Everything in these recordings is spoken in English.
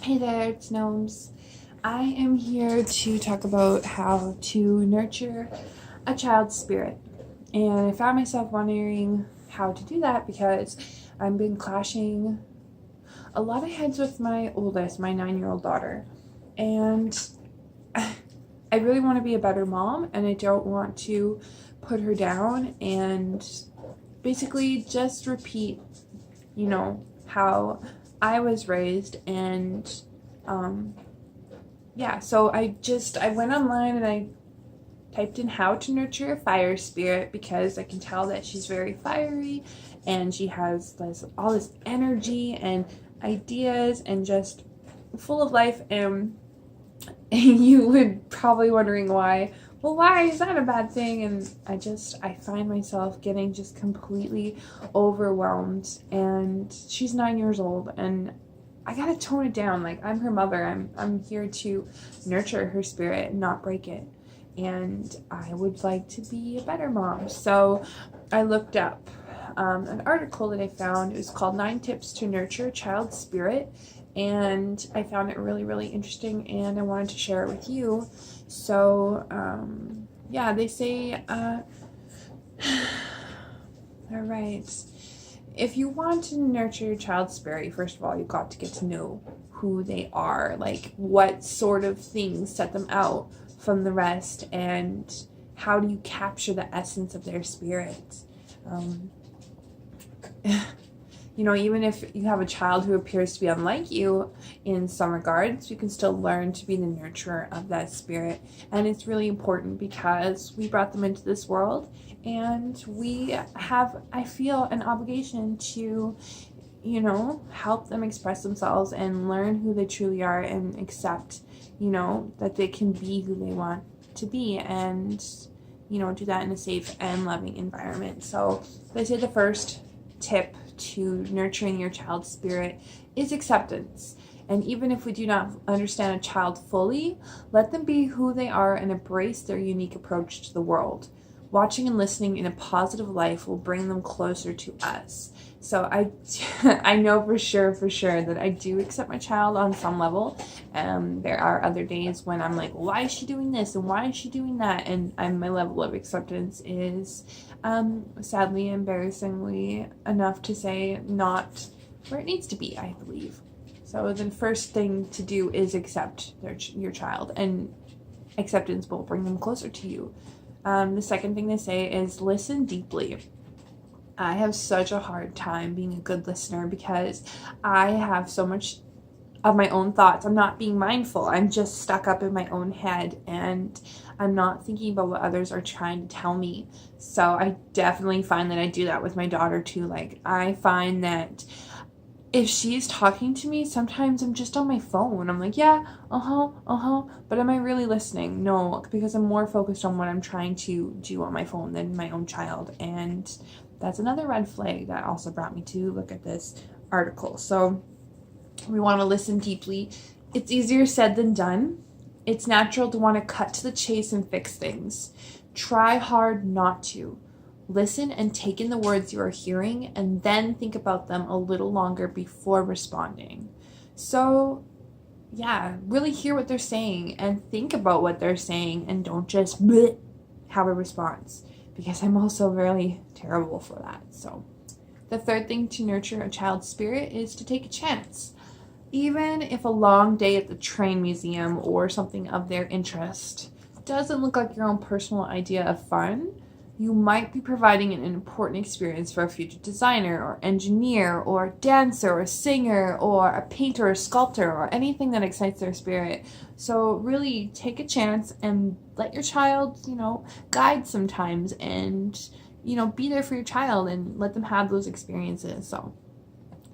Hey there, it's Gnomes. I am here to talk about how to nurture a child's spirit. And I found myself wondering how to do that because I've been clashing a lot of heads with my oldest, my 9-year-old daughter. And I really want to be a better mom, and I don't want to put her down and basically just repeat, how I was raised. And so I went online and I typed in how to nurture a fire spirit because I can tell that she's very fiery and she has all this energy and ideas and just full of life. And you would probably wondering why. Well, why is that a bad thing? And I find myself getting just completely overwhelmed. And she's 9 years old, and I gotta tone it down. Like, I'm her mother. I'm here to nurture her spirit, not break it. And I would like to be a better mom. So I looked up an article that I found. It was called 9 Tips to Nurture a Child's Spirit. And I found it really, really interesting, and I wanted to share it with you. So, they say, all right. If you want to nurture your child's spirit, first of all, you've got to get to know who they are, like what sort of things set them out from the rest, and how do you capture the essence of their spirit. Even if you have a child who appears to be unlike you in some regards, you can still learn to be the nurturer of that spirit. And it's really important because we brought them into this world, and we have, I feel, an obligation to, help them express themselves and learn who they truly are and accept, that they can be who they want to be, and, do that in a safe and loving environment. So they say the first tip to nurturing your child's spirit is acceptance. And even if we do not understand a child fully, let them be who they are and embrace their unique approach to the world. Watching and listening in a positive light will bring them closer to us. So I know for sure that I do accept my child on some level. There are other days when I'm like, why is she doing this and why is she doing that? And my level of acceptance is sadly, embarrassingly enough to say not where it needs to be, I believe. So the first thing to do is accept your child, and acceptance will bring them closer to you. The second thing they say is listen deeply. I have such a hard time being a good listener because I have so much of my own thoughts. I'm not being mindful. I'm just stuck up in my own head, and I'm not thinking about what others are trying to tell me. So I definitely find that I do that with my daughter too. Like, I find that if she's talking to me, sometimes I'm just on my phone. I'm like, yeah, but am I really listening? No, because I'm more focused on what I'm trying to do on my phone than my own child. And that's another red flag that also brought me to look at this article. So we want to listen deeply. It's easier said than done. It's natural to want to cut to the chase and fix things. Try hard not to. Listen and take in the words you are hearing, and then think about them a little longer before responding. So, really hear what they're saying and think about what they're saying, and don't just have a response, because I'm also really terrible for that. So, the third thing to nurture a child's spirit is to take a chance. Even if a long day at the train museum or something of their interest doesn't look like your own personal idea of fun, you might be providing an important experience for a future designer or engineer or dancer or singer or a painter or sculptor or anything that excites their spirit. So really take a chance and let your child, guide sometimes, and, be there for your child and let them have those experiences. So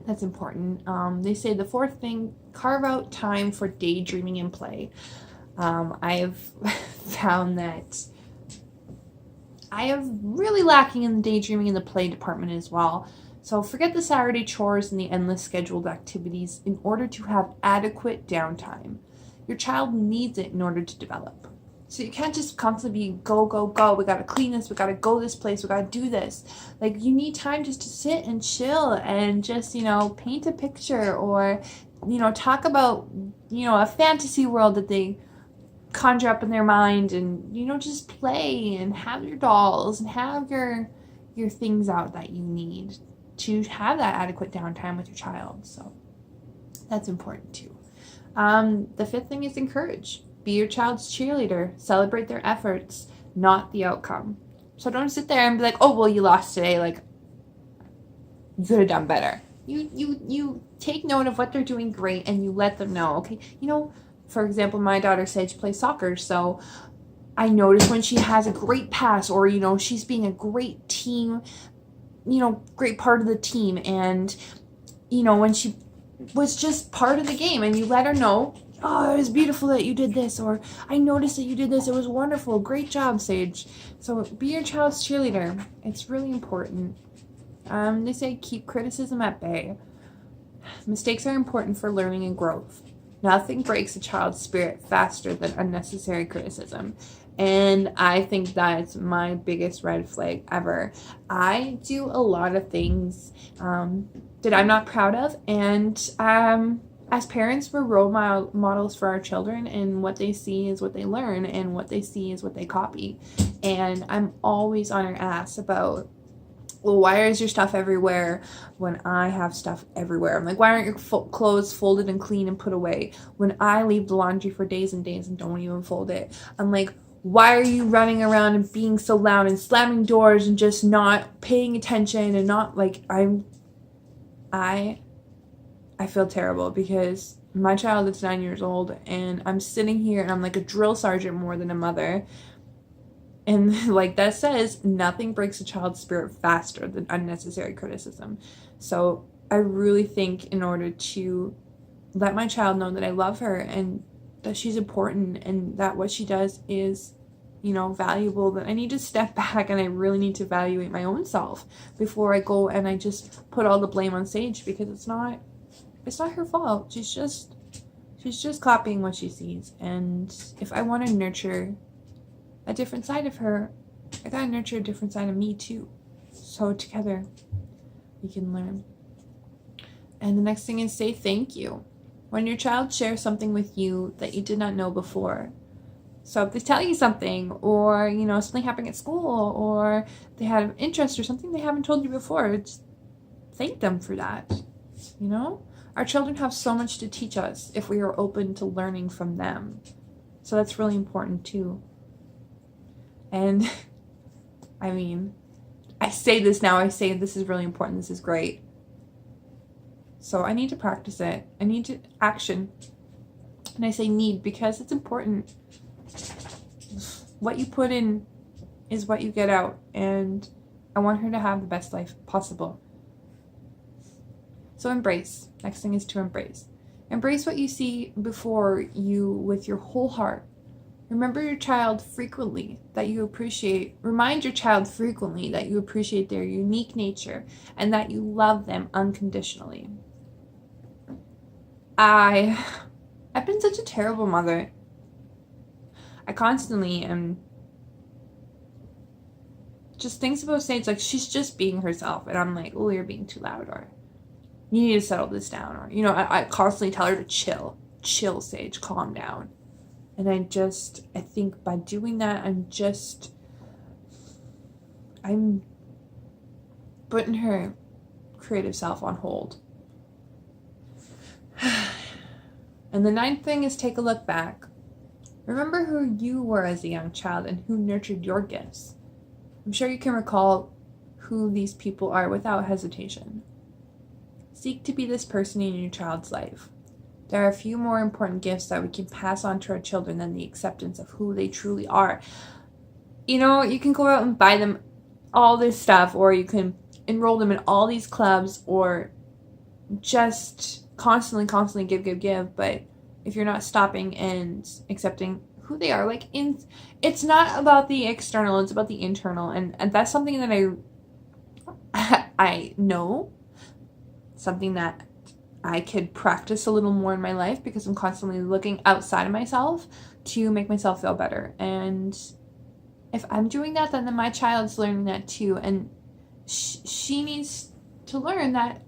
that's important. They say the fourth thing, carve out time for daydreaming and play. I've found that I am really lacking in the daydreaming and the play department as well. So forget the Saturday chores and the endless scheduled activities in order to have adequate downtime. Your child needs it in order to develop. So you can't just constantly be go, go, go. We got to clean this. We got to go this place. We got to do this. Like, you need time just to sit and chill and just, paint a picture or talk about, a fantasy world that they conjure up in their mind, and, just play and have your dolls and have your things out that you need to have that adequate downtime with your child. So that's important too. The fifth thing is encourage. Be your child's cheerleader. Celebrate their efforts, not the outcome. So don't sit there and be like, oh, well, you lost today. Like, you could have done better. You take note of what they're doing great and you let them know, okay? For example, my daughter Sage plays soccer, so I notice when she has a great pass, or, she's being a great team, great part of the team, and, when she was just part of the game, and you let her know, oh, it was beautiful that you did this, or I noticed that you did this, it was wonderful, great job, Sage. So be your child's cheerleader. It's really important. They say keep criticism at bay. Mistakes are important for learning and growth. Nothing breaks a child's spirit faster than unnecessary criticism. And I think that's my biggest red flag ever. I do a lot of things that I'm not proud of. And as parents, we're role models for our children. And what they see is what they learn. And what they see is what they copy. And I'm always on her ass about, well, why is your stuff everywhere when I have stuff everywhere? I'm like, why aren't your clothes folded and clean and put away when I leave the laundry for days and days and don't even fold it? I'm like, why are you running around and being so loud and slamming doors and just not paying attention and not like I feel terrible because my child is 9 years old and I'm sitting here and I'm like a drill sergeant more than a mother. And like that says, nothing breaks a child's spirit faster than unnecessary criticism. So I really think in order to let my child know that I love her and that she's important and that what she does is, valuable, that I need to step back and I really need to evaluate my own self before I go and I just put all the blame on Sage, because it's not her fault. She's just copying what she sees. And if I want to nurture a different side of her, I gotta nurture a different side of me too. So together we can learn. And the next thing is say thank you. When your child shares something with you that you did not know before. So if they tell you something, or something happened at school, or they had an interest or something they haven't told you before, just thank them for that. Our children have so much to teach us if we are open to learning from them. So that's really important too. And I say this now, I say this is really important, this is great. So I need to practice it. I need to action. And I say need because it's important. What you put in is what you get out. And I want her to have the best life possible. So embrace. Next thing is to embrace. Embrace what you see before you with your whole heart. Remember your child frequently that you appreciate. Remind your child frequently that you appreciate their unique nature and that you love them unconditionally. I've been such a terrible mother. I constantly am just things about Sage, like she's just being herself, and I'm like, oh, you're being too loud, or you need to settle this down, or I constantly tell her to chill, Sage, calm down. And I think by doing that, I'm putting her creative self on hold. And the ninth thing is take a look back. Remember who you were as a young child and who nurtured your gifts. I'm sure you can recall who these people are without hesitation. Seek to be this person in your child's life. There are a few more important gifts that we can pass on to our children than the acceptance of who they truly are. You can go out and buy them all this stuff, or you can enroll them in all these clubs, or just constantly give. But if you're not stopping and accepting who they are, it's not about the external, it's about the internal. And that's something that I know, something that I could practice a little more in my life, because I'm constantly looking outside of myself to make myself feel better. And if I'm doing that, then my child's learning that too. And she needs to learn that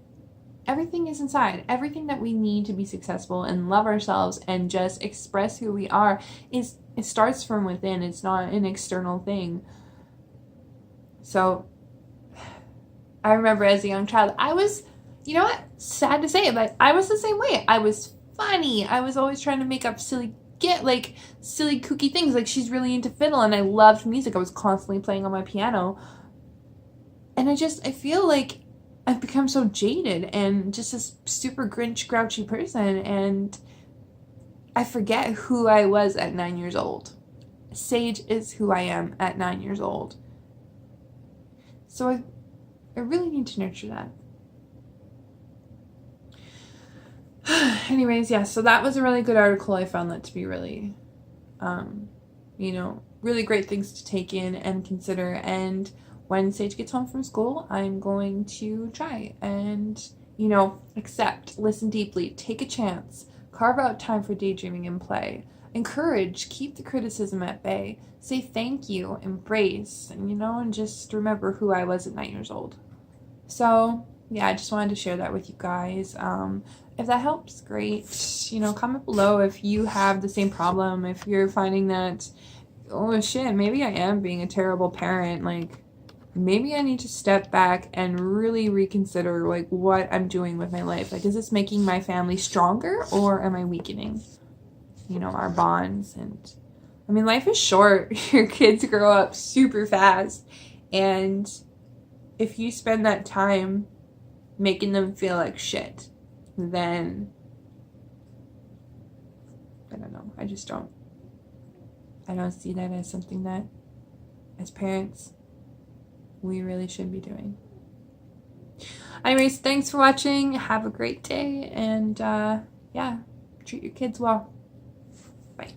everything is inside. Everything that we need to be successful and love ourselves and just express who we are is, it starts from within. It's not an external thing. So I remember as a young child, I was, you know what, sad to say it, but I was the same way. I was funny. I was always trying to make up silly kooky things. Like, she's really into fiddle and I loved music. I was constantly playing on my piano. And I feel like I've become so jaded and just this super Grinch, grouchy person, and I forget who I was at 9 years old. Sage is who I am at 9 years old. So I really need to nurture that. Anyways, yeah, so that was a really good article. I found that to be really, really great things to take in and consider. And when Sage gets home from school, I'm going to try and, accept, listen deeply, take a chance, carve out time for daydreaming and play, encourage, keep the criticism at bay, say thank you, embrace, and just remember who I was at 9 years old. So, yeah, I just wanted to share that with you guys. If that helps, great. Comment below if you have the same problem, if you're finding that, oh shit, maybe I am being a terrible parent, like, maybe I need to step back and really reconsider, like, what I'm doing with my life. Like, is this making my family stronger or am I weakening, our bonds? And, life is short. Your kids grow up super fast. And if you spend that time making them feel like shit, then, I don't know. I don't see that as something that, as parents, we really should be doing. Anyways, thanks for watching. Have a great day. And, treat your kids well. Bye.